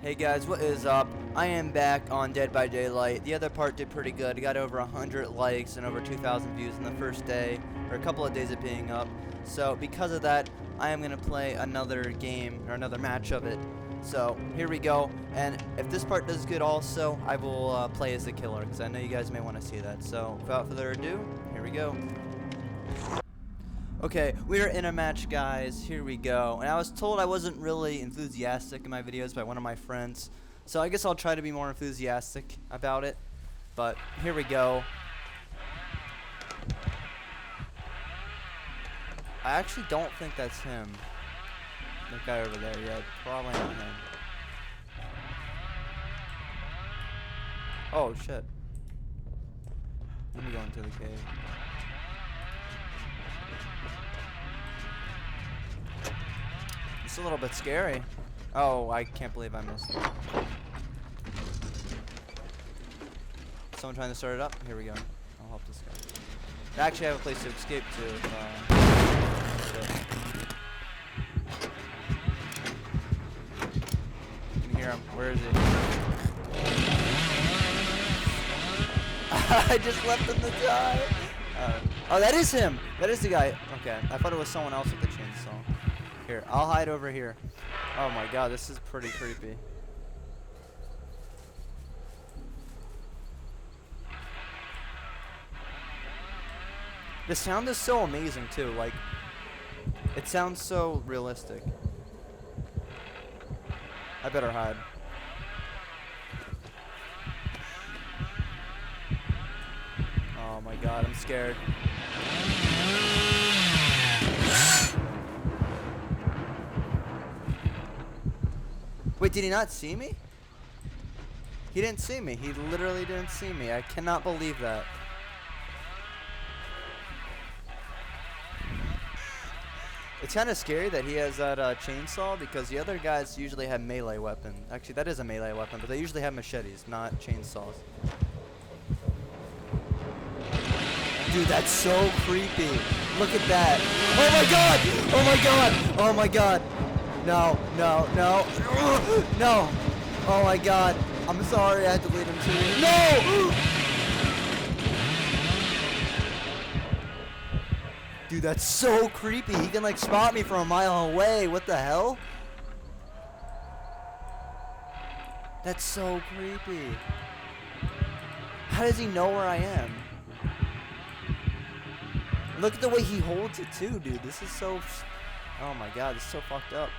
Hey guys, what is up? I am back on Dead by Daylight. The other part did pretty good. Got over 100 likes and over 2,000 views in the first day, or a couple of days of being up. So because of that, I am going to play another game, or another match of it. So here we go, and if this part does good also, I will play as the killer, because I know you guys may want to see that. So without further ado, here we go. Okay, we are in a match, guys. Here we go. And I was told I wasn't really enthusiastic in my videos by one of my friends, so I guess I'll try to be more enthusiastic about it. But here we go. I actually don't think that's him. That guy over there, yeah, probably not him. Oh, shit. Let me go into the cave. It's a little bit scary. Oh, I can't believe I missed it. Someone trying to start it up? Here we go. I'll help this guy. I actually have a place to escape to. You can hear him. Where is he? I just left him to die. Oh, that is him. That is the guy. Okay, I thought it was someone else with the chainsaw. Here, I'll hide over here. Oh my god, this is pretty creepy. The sound is so amazing too, like, it sounds so realistic. I better hide. Oh my god, I'm scared. Wait, did he not see me? He didn't see me. He literally didn't see me. I cannot believe that. It's kind of scary that he has that chainsaw, because the other guys usually have melee weapons. Actually, that is a melee weapon, but they usually have machetes, not chainsaws. Dude, that's so creepy. Look at that. Oh my god! Oh my god! Oh my god! No, no, no. No. Oh my god. I'm sorry I had to lead him to you. No! Dude, that's so creepy. He can like spot me from a mile away. What the hell? That's so creepy. How does he know where I am? Look at the way he holds it too, dude. This is so... Oh my god, this is so fucked up.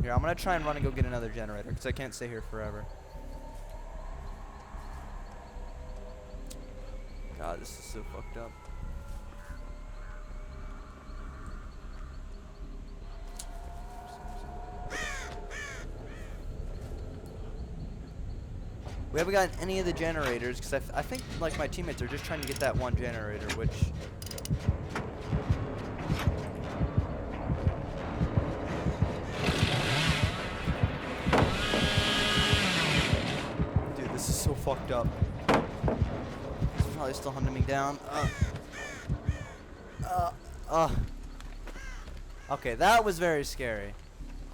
Here, I'm gonna try and run and go get another generator, because I can't stay here forever. God, this is so fucked up. We haven't gotten any of the generators, because I think like my teammates are just trying to get that one generator, which... This is so fucked up. He's probably still hunting me down. Okay, that was very scary.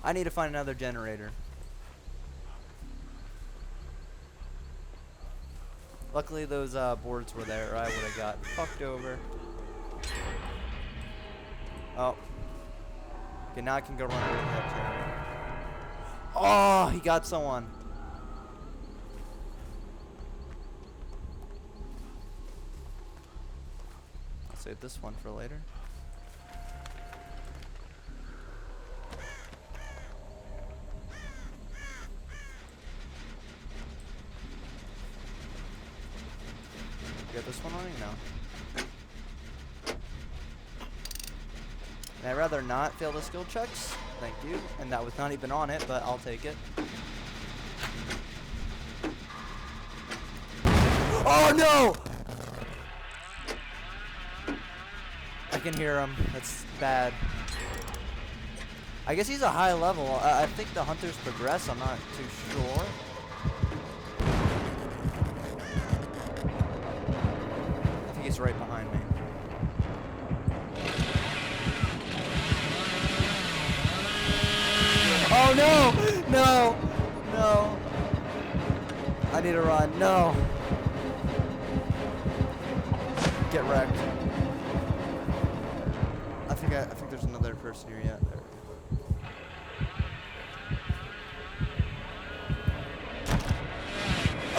I need to find another generator. Luckily those boards were there, or I would have got fucked over. Oh. Okay, now I can go run over to that generator. Oh, he got someone. Save this one for later. Get this one running now. And I'd rather not fail the skill checks. Thank you. And that was not even on it, but I'll take it. Oh no! I can hear him. That's bad. I guess he's a high level. I think the hunters progress. I'm not too sure. I think he's right behind me. Oh no! No! No! I need to run. No! Get wrecked. I think there's another person here yet. There.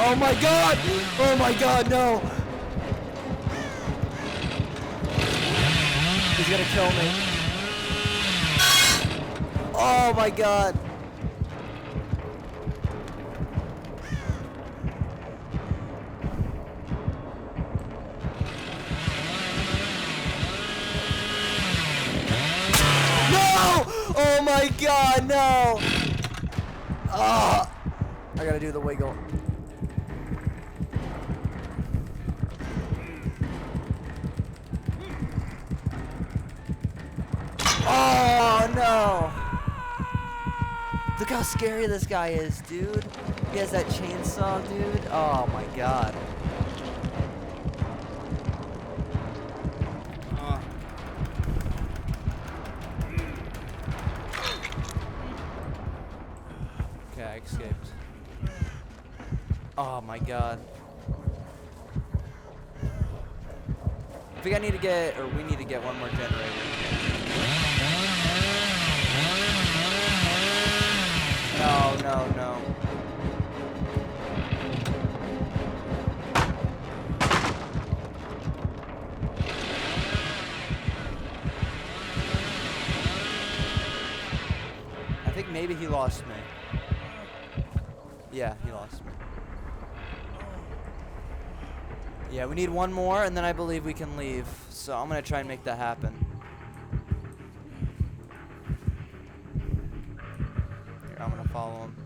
Oh my god! Oh my god, no! He's gonna kill me. Oh my god! No! Oh my god, no! Ah! I gotta do the wiggle. Oh no! Look how scary this guy is, dude. He has that chainsaw, dude. Oh my god. Okay, I escaped. Oh my god. I think I need to get, or we need to get one more generator. No, no, no. I think maybe he lost me. Yeah, he lost me. Yeah, we need one more, and then I believe we can leave. So I'm gonna try and make that happen. Here, I'm gonna follow him.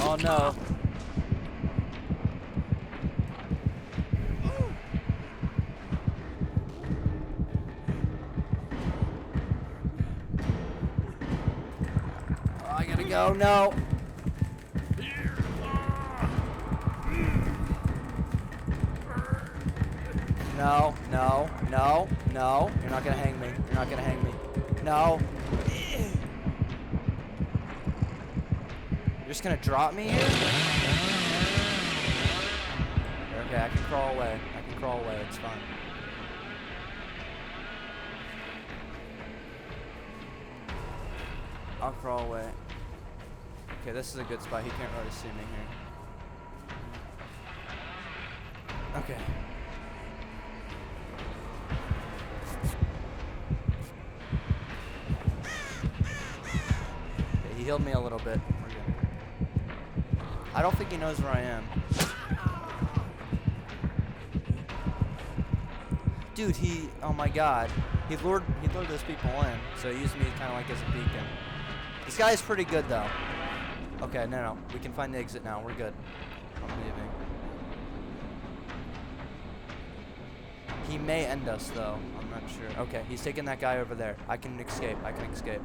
Oh no. Oh, I gotta go. No. No, no, no, no. You're not gonna hang me. You're not gonna hang me. No. You're just gonna drop me here? Okay, I can crawl away. I can crawl away. It's fine. I'll crawl away. Okay, this is a good spot. He can't really see me here. Okay. Okay, he healed me a little bit. We're good. I don't think he knows where I am. Dude, oh my god. He lured those people in, so he used me kind of like as a beacon. This guy is pretty good though. Okay, no. We can find the exit now. We're good. I'm leaving. He may end us though. I'm not sure. Okay, he's taking that guy over there. I can escape. I can escape.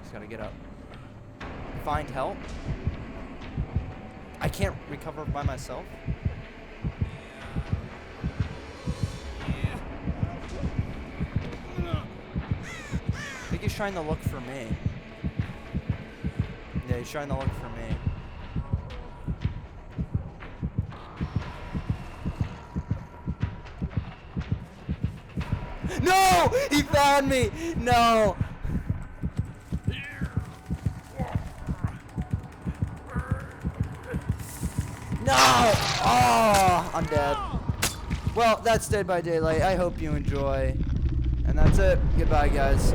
Just gotta get up. Find help? I can't recover by myself? I think he's trying to look for me. Yeah, he's trying to look for me. No! He found me! No! No! Oh, I'm dead. Well, that's Dead by Daylight. I hope you enjoy. And that's it. Goodbye, guys.